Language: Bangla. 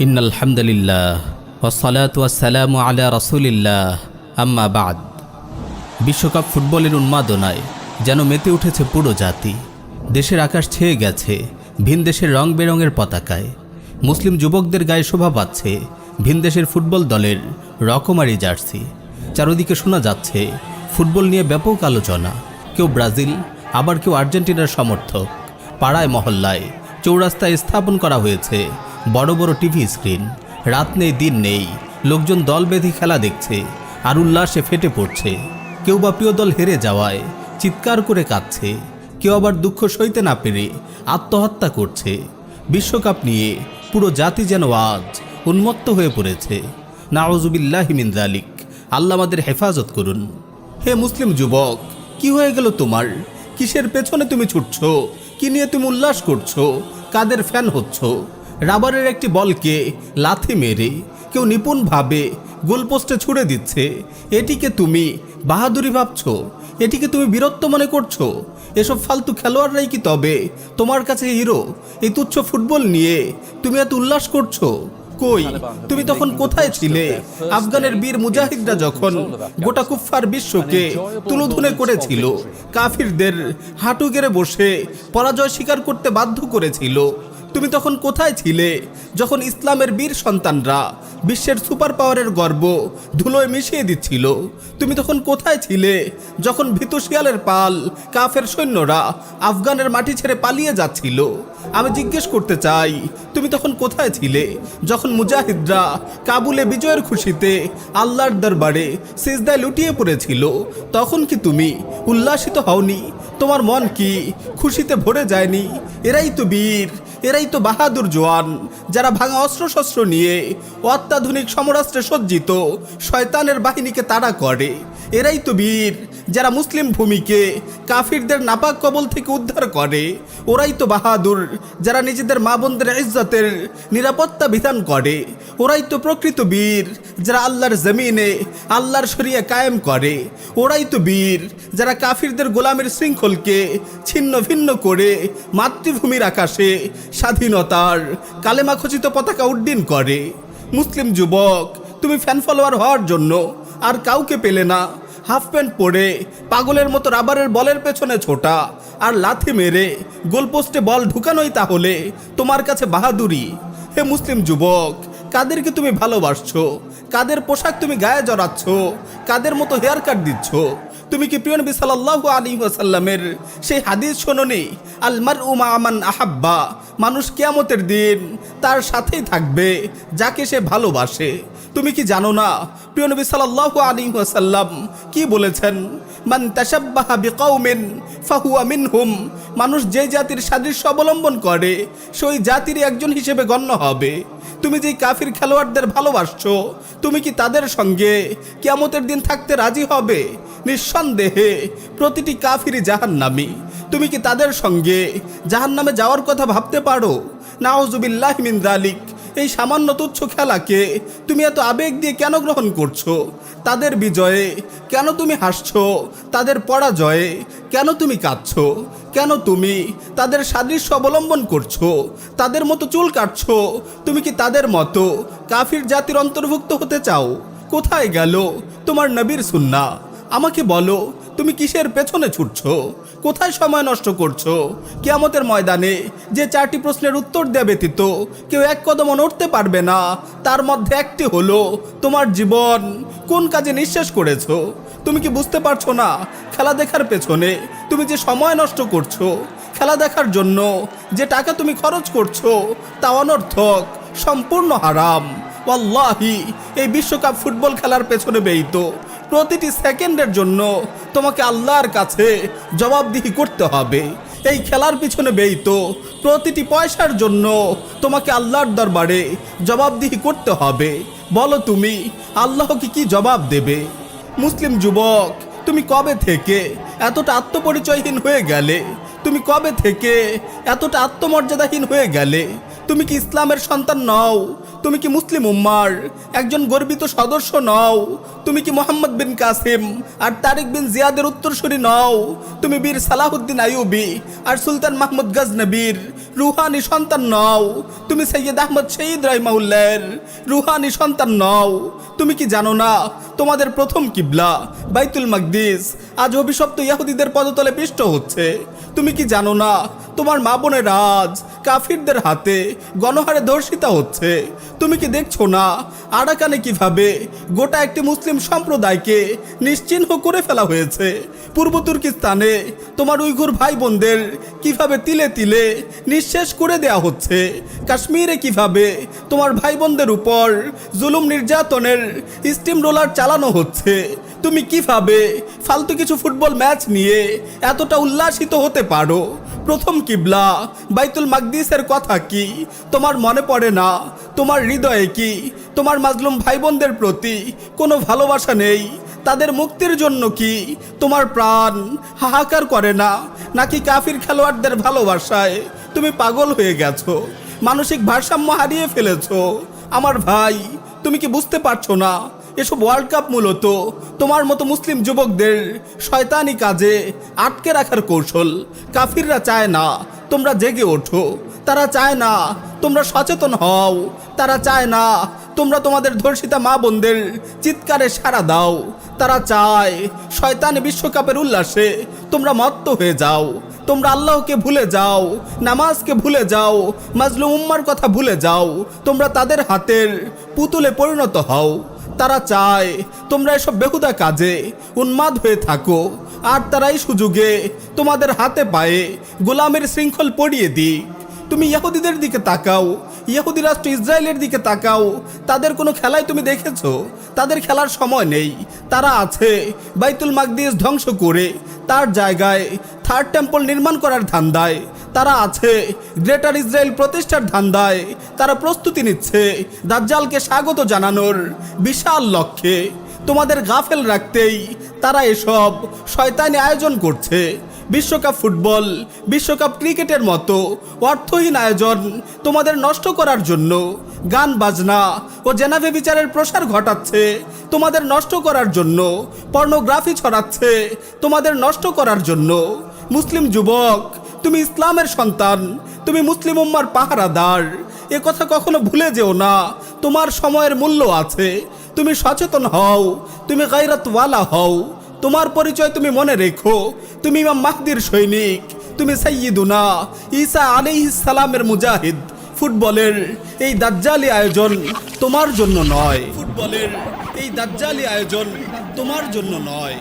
ইন্নাল হামদুলিল্লাহ ওয়াসসালাতু ওয়াসসালামু আলা রাসূলিল্লাহ আম্মা বাদ। বিশ্বকাপ ফুটবলের উন্মাদনায় যেন মেতে উঠেছে পুরো জাতি। দেশের আকাশ ছেয়ে গেছে ভিনদেশের রং বেরঙের পতাকায়। মুসলিম যুবকদের গায়ে শোভা পাচ্ছে ভিনদেশের ফুটবল দলের রকমারি জার্সি। চারদিকে শোনা যাচ্ছে ফুটবল নিয়ে ব্যাপক আলোচনা। কেউ ব্রাজিল, আবার কেউ আর্জেন্টিনার সমর্থক। পাড়ায় মহল্লায় চৌরাস্তায় স্থাপন করা হয়েছে বড় বড় টিভি স্ক্রিন। রাত নেই দিন নেই, লোকজন দল বেঁধে খেলা দেখছে আর উল্লাসে ফেটে পড়ছে। কেউ বা প্রিয় দল হেরে যাওয়ায় চিৎকার করে কাঁদছে, কেউ আবার দুঃখ সইতে না পেরে আত্মহত্যা করছে। বিশ্বকাপ নিয়ে পুরো জাতি যেন আজ উন্মত্ত হয়ে পড়েছে। নাউজুবিল্লাহি মিন যালিক। আল্লাহ আমাদের হেফাজত করুন। হে মুসলিম যুবক, কি হয়ে গেল তোমার? কিসের পেছনে তুমি ছুটছো? কি নিয়ে তুমি উল্লাস করছো? কাদের ফ্যান হচ্ছ? রাবারের একটি বলকে লাথি মেরে কেউ নিপুণভাবে গোলপোস্টে ছুড়ে দিচ্ছে, এটিকে তুমি বাহাদুরি ভাবছো? এটিকে তুমি বীরত্ব মনে করছো? এসব ফালতু খেলোয়াড়রাই কি তবে তোমার কাছে হিরো? এই তুচ্ছ ফুটবল নিয়ে তুমি এত উল্লাস করছো? কই, তুমি তখন কোথায় ছিলে? আফগানের বীর মুজাহিদরা যখন গোটা কুফফার বিশ্বকে তুলোধুনে করেছিল, কাফিরদের হাঁটু গেড়ে বসে পরাজয় স্বীকার করতে বাধ্য করেছিল, তুমি তখন কোথায় ছিলে? যখন ইসলামের বীর সন্তানরা বিশ্বের সুপার পাওয়ারের গর্ব ধুলোয় মিশিয়ে দিচ্ছিল, তুমি তখন কোথায় ছিলে? যখন ভীতু শিয়ালের পাল কাফের সৈন্যরা আফগানের মাটি ছেড়ে পালিয়ে যাচ্ছিল, আমি জিজ্ঞেস করতে চাই, তুমি তখন কোথায় ছিলে? যখন মুজাহিদরা কাবুলে বিজয়ের খুশিতে আল্লাহর দরবারে সিজদায় লুটিয়ে পড়েছিল, তখন কি তুমি উল্লাসিত হওনি? তোমার মন কি খুশিতে ভরে যায়নি? এরাই তো বীর, এরাই তো বাহাদুর জওয়ান, যারা ভাঙা অস্ত্রশস্ত্র নিয়ে অত্যাধুনিক সমরাস্ত্রে সজ্জিত শয়তানের বাহিনীকে তাড়া করে। এরাই তো বীর, যারা মুসলিম ভূমিকে কাফিরদের নাপাক কবল থেকে উদ্ধার করে। ওরাই তো বাহাদুর, যারা নিজেদের মা বোনদের ইজ্জতের নিরাপত্তা বিধান করে। ওরাই তো প্রকৃত বীর, যারা আল্লাহর জমিনে আল্লাহর শরিয়া কায়েম করে। ওরাই তো বীর, যারা কাফিরদের গোলামের শৃঙ্খলকে ছিন্ন ভিন্ন করে মাতৃভূমির আকাশে স্বাধীনতার কালেমা খচিত পতাকা উড্ডীন করে। মুসলিম যুবক, তুমি ফ্যান ফলোয়ার হওয়ার জন্য আর কাউকে পেলে না। হাফ প্যান্ট পরে পাগলের মতো রাবারের বলের পেছনে ছোটা আর লাথি মেরে গোলপোস্টে বল ঢুকানোই তাহলে তোমার কাছে বাহাদুরি? হে মুসলিম যুবক, কাদেরকে তুমি ভালোবাসছো? কাদের পোশাক তুমি গায়ে জড়াচ্ছ? কাদের মতো হেয়ার কাট দিচ্ছ? তুমি কি প্রিয় নবী সাল্লাল্লাহু আলাইহি ওয়াসাল্লামের সেই হাদিস শোনোনি, আল মারউ মা মান আহাব্বা? মানুষ কিয়ামতের দিন তার সাথেই থাকবে যাকে সে ভালোবাসে। তুমি কি জানো না প্রিয় নবী সাল্লাল্লাহু আলাইহি ওয়াসাল্লাম কি বলেছেন? মান তাশাব্বাহা বিকাউমিন ফাহুয়া মিনহুম। মানুষ যে জাতির সাদৃশ্য অবলম্বন করে সেই জাতিরই একজন হিসেবে গণ্য হবে। তুমি যেই কাফির খেলোয়াড়দের ভালোবাসছো, তুমি কি তাদের সঙ্গে কিয়ামতের দিন থাকতে রাজি হবে? নিঃসন্দেহে প্রতিটি কাফিরই জাহান্নামী। তুমি কি তাদের সঙ্গে জাহান্নামে যাওয়ার কথা ভাবতে পারো? নাউজুবিল্লাহি মিন যালিক। এই সামান্য তুচ্ছ খেলাকে তুমি এত আবেগ দিয়ে কেন গ্রহণ করছো? তাদের বিজয়ে কেন তুমি হাসছো? তাদের পরাজয়ে কেন তুমি কাঁদছো? কেন তুমি তাদের সাদৃশ্য অবলম্বন করছো? তাদের মতো চুল কাটছো? তুমি কি তাদের মতো কাফির জাতির অন্তর্ভুক্ত হতে চাও? কোথায় গেল তোমার নবীর সুন্নাহ? আমাকে বলো, তুমি কিসের পেছনে ছুটছো? কোথায় সময় নষ্ট করছো? কিয়ামতের ময়দানে যে 4টি প্রশ্নের উত্তর দেয়া ব্যতীত কেউ এক কদমও নড়তে পারবে না, তার মধ্যে একটি হলো তোমার জীবন কোন কাজে নিঃশেষ করেছো। তুমি কি বুঝতে পারছো না? খেলা দেখার পেছনে তুমি যে সময় নষ্ট করছো, খেলা দেখার জন্য যে টাকা তুমি খরচ করছো, তা অনর্থক, সম্পূর্ণ হারাম। ওয়াল্লাহি, এই বিশ্বকাপ ফুটবল খেলার পেছনে ব্যয়িত প্রতিটি সেকেন্ডের জন্য তোমাকে আল্লাহর কাছে জবাবদিহি করতে হবে। এই খেলার পিছনে ব্যয়িত প্রতিটি পয়সার জন্য তোমাকে আল্লাহর দরবারে জবাবদিহি করতে হবে। বলো, তুমি আল্লাহকে কি জবাব দেবে? মুসলিম যুবক, তুমি কবে থেকে এতটা আত্মপরিচয়হীন হয়ে গেলে? তুমি কবে থেকে এতটা আত্মমর্যাদাহীন হয়ে গেলে? তুমি কি ইসলামের সন্তান নও? তুমি কি মুসলিম উম্মার একজন গর্বিত সদস্য নও? তুমি কি মোহাম্মদ বিন কাসিম আর তারিক বিন জিয়াদের উত্তরসূরি নও? তুমি বীর সালাহুদ্দিন আইয়ুবী আর সুলতান মাহমুদ গজনবীর রুহানি সন্তান নও? তুমি সৈয়দ আহমদ শহীদ রাহিমাহুল্লাহর রুহানি সন্তান নও? তুমি কি জানো না তোমাদের প্রথম কিবলা বাইতুল মাকদিস আজ অভিশপ্ত ইহুদিদের পদতলে পিষ্ট হচ্ছে? তুমি কি জানো না তোমার মা বোনের আজ কাফিরদের হাতে গণহারে ধর্ষিতা হচ্ছে? তুমি কি দেখছো না আরাকানে কিভাবে গোটা একটি মুসলিম সম্প্রদায়কে নিশ্চিহ্ন করে ফেলা হয়েছে? পূর্ব তুর্কিস্তানে তোমার উইঘুর ভাই বোনদের কিভাবে তিলে তিলে নিঃশেষ করে দেয়া হচ্ছে? কাশ্মীরে কিভাবে তোমার ভাই বোনদের উপর জুলুম নির্যাতনের স্টিম রোলার চালানো হচ্ছে? তুমি কিভাবে ফালতু কিছু ফুটবল ম্যাচ নিয়ে এতটা উল্লাসিত হতে পারো? প্রথম কিবলা বাইতুল মাকদিসের কথা কি তোমার মনে পড়ে না? তোমার হৃদয়ে কি তোমার মাজলুম ভাই বোনদের প্রতি কোনো ভালোবাসা নেই? তাদের মুক্তির জন্য কি তোমার প্রাণ হাহাকার করে না? নাকি কাফির খেলোয়াড়দের ভালোবাসায় তুমি পাগল হয়ে গেছো, মানসিক ভারসাম্য হারিয়ে ফেলেছো? আমার ভাই, তুমি কি বুঝতে পারছো না এসব ওয়ার্ল্ড কাপ মূলত তোমার মতো মুসলিম যুবকদের শয়তানি কাজে আটকে রাখার কৌশল? কাফিররা চায় না তোমরা জেগে ওঠো, তারা চায় না তোমরা সচেতন হও, তারা চায় না তোমরা তোমাদের ধর্ষিতা মা বোনদের চিৎকারে সাড়া দাও। তারা চায় শয়তানি বিশ্বকাপের উল্লাসে তোমরা মত্ত হয়ে যাও, তোমরা আল্লাহকে ভুলে যাও, নামাজকে ভুলে যাও, মাজলুম উম্মার কথা ভুলে যাও, তোমরা তাদের হাতের পুতুলে পরিণত হও। তারা চায় তোমরা এসব বেহুদা কাজে উন্মাদ হয়ে থাকো, আর তারাই সুযোগে তোমাদের হাতে পায়ে গোলামের শৃঙ্খল পরিয়ে দিক। তুমি ইহুদিদের দিকে তাকাও, ইহুদি রাষ্ট্র ইসরায়েলের দিকে তাকাও, তাদের কোনো খেলায় তুমি দেখেছো? তাদের খেলার সময় নেই। তারা আছে বাইতুল মাকদিস ধ্বংস করে তার জায়গায় থার্ড টেম্পল নির্মাণ করার ধান্দায়। তারা আছে গ্রেটার ইসরায়েল প্রতিষ্ঠার ধান্দায়। তারা প্রস্তুতি নিচ্ছে দাজ্জালকে স্বাগত জানানোর বিশাল লক্ষ্যে। তোমাদের গাফেল রাখতেই তারা এসব শয়তানি আয়োজন করছে। বিশ্বকাপ ফুটবল, বিশ্বকাপ ক্রিকেটের মতো অর্থহীন আয়োজন তোমাদের নষ্ট করার জন্য। গান বাজনা ও জেনাভে বিচারের প্রসার ঘটাচ্ছে তোমাদের নষ্ট করার জন্য। পর্নোগ্রাফি ছড়াচ্ছে তোমাদের নষ্ট করার জন্য। মুসলিম যুবক, তুমি ইসলামের সন্তান, তুমি মুসলিম উম্মার পাহারাদার। এ কথা কখনো ভুলে যেও না। তোমার সময়ের মূল্য আছে। তুমি সচেতন হও, তুমি গায়রাতওয়ালা হও। তোমার পরিচয় তুমি মনে রেখো। তুমি ইমাম মাহদির সৈনিক, তুমি সাইয়্যিদুনা ঈসা আলাইহিস সালামের মুজাহিদ। ফুটবলের এই দাজ্জালি আয়োজন তোমার জন্য নয়। ফুটবলের এই দাজ্জালি আয়োজন তোমার জন্য নয়।